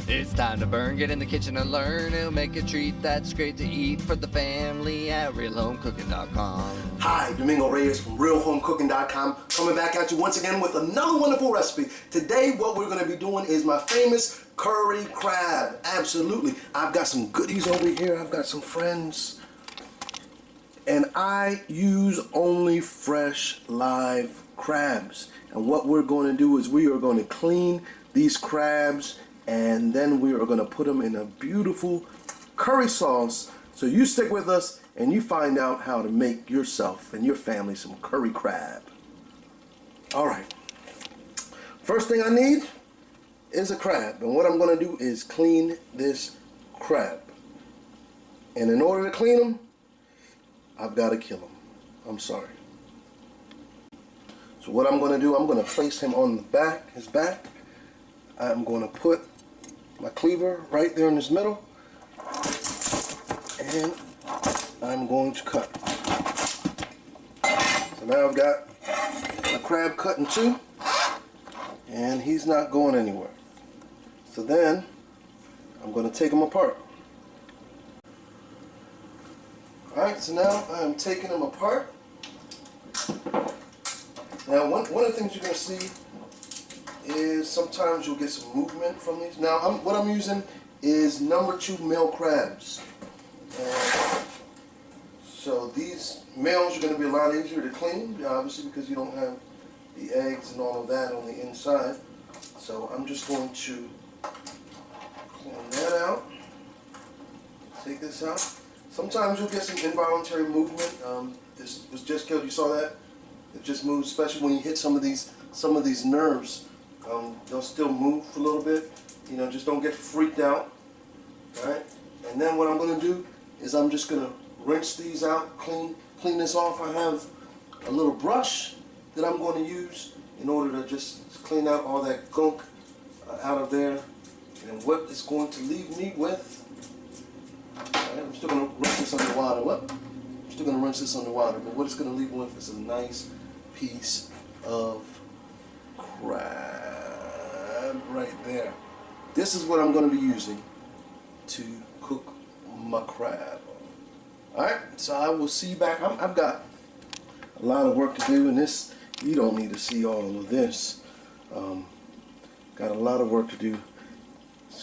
It's time to burn, get in the kitchen and learn. It'll make a treat that's great to eat for the family at realhomecooking.com. Hi, Domingo Reyes from realhomecooking.com, coming back at you once again with another wonderful recipe. Today what we're going to be doing is my famous curry crab. Absolutely. I've got some goodies over here. I've got some friends. And I use only fresh live crabs. And what we're going to do is we are going to clean these crabs and then we are going to put them in a beautiful curry sauce. So you stick with us and you find out how to make yourself and your family some curry crab. Alright, first thing I need is a crab, and what I'm going to do is clean this crab. And in order to clean him, I've got to kill him. I'm sorry. So what I'm going to do, I'm going to place him on the back, his back. I'm going to put my cleaver right there in this middle, and I'm going to cut. So now I've got my crab cut in two, and he's not going anywhere. So then I'm going to take him apart. Alright, so now I'm taking them apart. Now one of the things you're going to see is sometimes you'll get some movement from these. Now what I'm using is number 2 male crabs. And so these males are going to be a lot easier to clean, obviously because you don't have the eggs and all of that on the inside. So I'm just going to clean that out. Take this out. Sometimes you'll get some involuntary movement. This was just killed. You saw that? It just moves, especially when you hit some of these nerves. They'll still move for a little bit. You know, just don't get freaked out. All right. And then what I'm going to do is I'm just going to rinse these out, clean this off. I have a little brush that I'm going to use in order to just clean out all that gunk out of there. And what it's going to leave me with, right, I'm still going to rinse this underwater. I'm still going to rinse this underwater, but what it's going to leave me with is a nice piece of crab right there. This is what I'm going to be using to cook my crab. Alright, so I will see you back. I've got a lot of work to do, and this, you don't need to see all of this. Got a lot of work to do,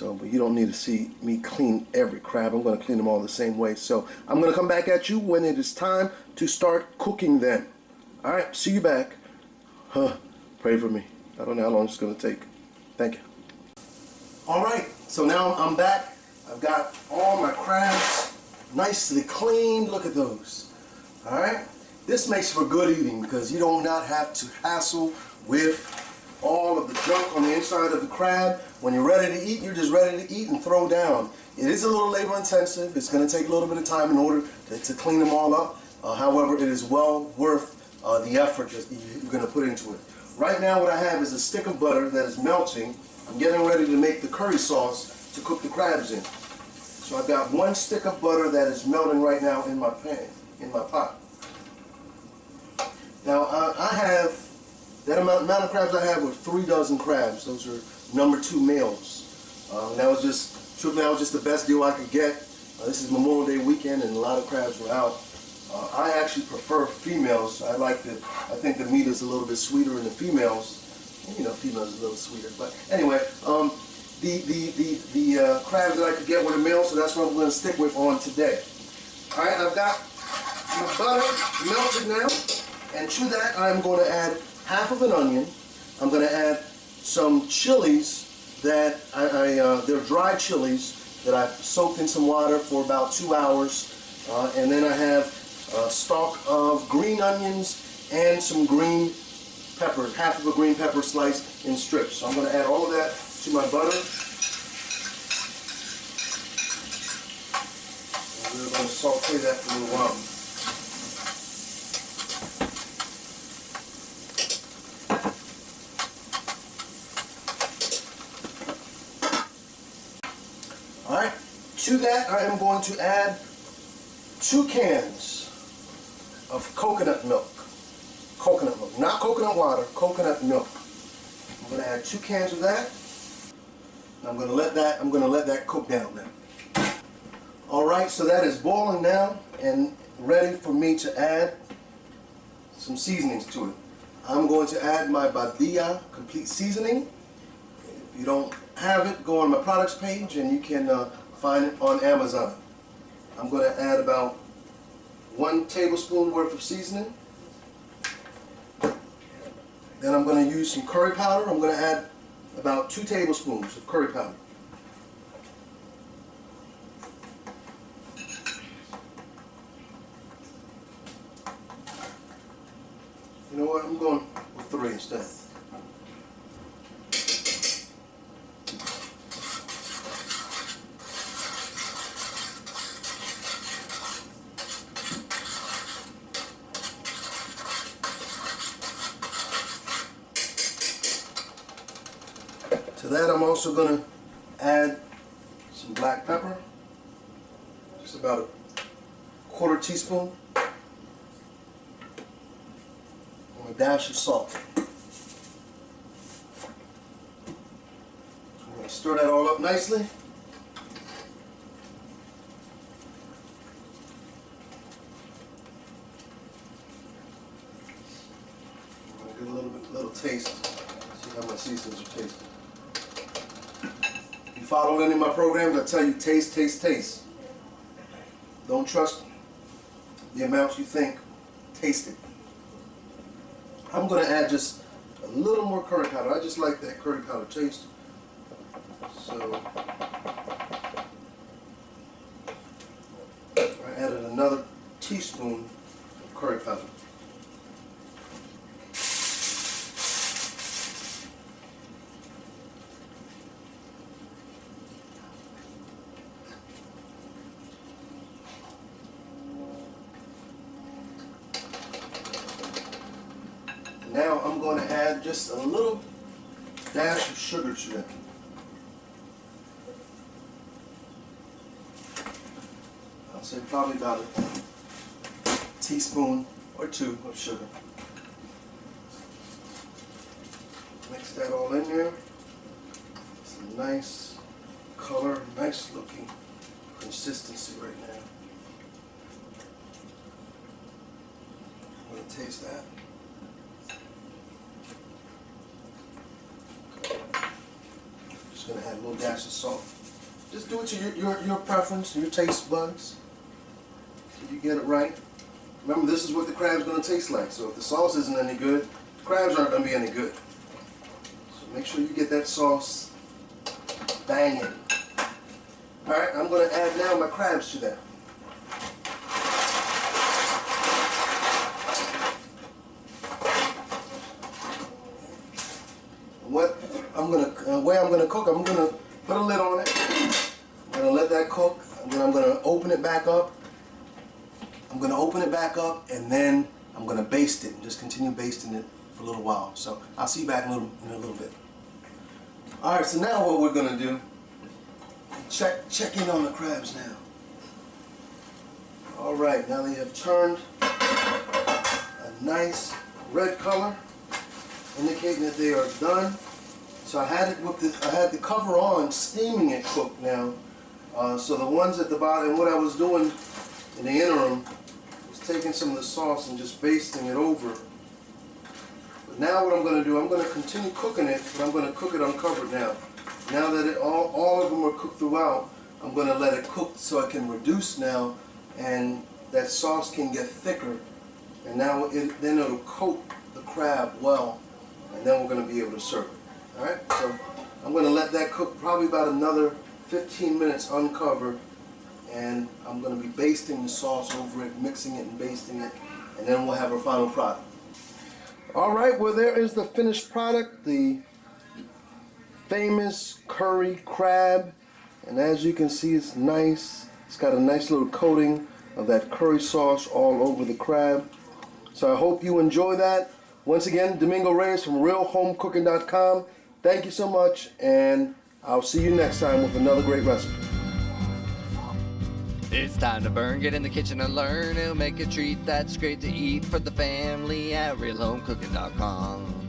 but you don't need to see me clean every crab. I'm going to clean them all the same way. So I'm going to come back at you when it is time to start cooking them. Alright, see you back. Pray for me. I don't know how long it's going to take. Thank you. Alright, so now I'm back. I've got all my crabs nicely cleaned. Look at those. Alright, this makes for good eating because you do not have to hassle with all of the junk on the inside of the crab. When you're ready to eat, you're just ready to eat and throw down. It is a little labor intensive. It's going to take a little bit of time in order to clean them all up. However, it is well worth the effort that you're going to put into it. Right now what I have is a stick of butter that is melting. I'm getting ready to make the curry sauce to cook the crabs in. So I've got 1 stick of butter that is melting right now in my pan, in my pot. Now I have, that amount of crabs I have were 3 dozen crabs. Those are number 2 males. That was just the best deal I could get. This is Memorial Day weekend and a lot of crabs were out. I actually prefer females. I think the meat is a little bit sweeter in the females. You know, females are a little sweeter. But anyway, the crabs that I could get were the males, so that's what I'm going to stick with on today. Alright, I've got my butter melted now, and to that I'm going to add half of an onion. I'm going to add some chilies that they're dry chilies that I've soaked in some water for about 2 hours. And then I have a stalk of green onions and some green pepper, half of a green pepper sliced in strips. So I'm going to add all of that to my butter. And we're going to saute that for a little while. Alright, to that I am going to add 2 cans of coconut milk. Coconut milk, not coconut water, coconut milk. I'm going to add 2 cans of that. I'm gonna let that cook down now. All right, so that is boiling now and ready for me to add some seasonings to it. I'm going to add my Badia complete seasoning. If you don't have it, go on my products page and you can find it on Amazon. I'm going to add about 1 tablespoon worth of seasoning. Then I'm going to use some curry powder. I'm going to add about 2 tablespoons of curry powder. You know what? I'm going with 3 instead. To that, I'm also going to add some black pepper, just about a 1/4 teaspoon, and a dash of salt. I'm going to stir that all up nicely. I'm going to get a little taste, see how my seasonings are tasting. If you follow any of my programs, I tell you taste, taste, taste. Don't trust the amounts you think, taste it. I'm going to add just a little more curry powder. I just like that curry powder taste. So I added another teaspoon of curry powder. Now I'm going to add just a little dash of sugar to that. I'll say probably about a teaspoon or 2 of sugar. Mix that all in there. Some nice color, nice looking consistency right now. I'm going to taste that. Going to add a little dash of salt. Just do it to your preference, your taste buds, so you get it right. Remember, this is what the crab's going to taste like. So if the sauce isn't any good, the crabs aren't going to be any good. So make sure you get that sauce banging. All right, I'm going to add now my crabs to that. The way I'm gonna cook, I'm gonna put a lid on it. I'm gonna let that cook, and then I'm gonna open it back up. I'm gonna open it back up, and then I'm gonna baste it, and just continue basting it for a little while. So I'll see you back in a little bit. All right, so now what we're gonna do, check in on the crabs now. All right, now they have turned a nice red color, indicating that they are done. So I had the cover on, steaming it cooked now. So the ones at the bottom, what I was doing in the interim was taking some of the sauce and just basting it over. But now what I'm going to do, I'm going to continue cooking it, but I'm going to cook it uncovered now. Now that all of them are cooked throughout, I'm going to let it cook so it can reduce now, and that sauce can get thicker. And now then it'll coat the crab well, and then we're going to be able to serve it. Alright, so I'm going to let that cook probably about another 15 minutes uncovered, and I'm going to be basting the sauce over it, mixing it and basting it, and then we'll have our final product. Alright, well there is the finished product, the famous curry crab, and as you can see it's nice. It's got a nice little coating of that curry sauce all over the crab. So I hope you enjoy that. Once again, Domingo Reyes from realhomecooking.com. Thank you so much, and I'll see you next time with another great recipe. It's time to burn, get in the kitchen and learn. It'll make a treat that's great to eat for the family at realhomecooking.com.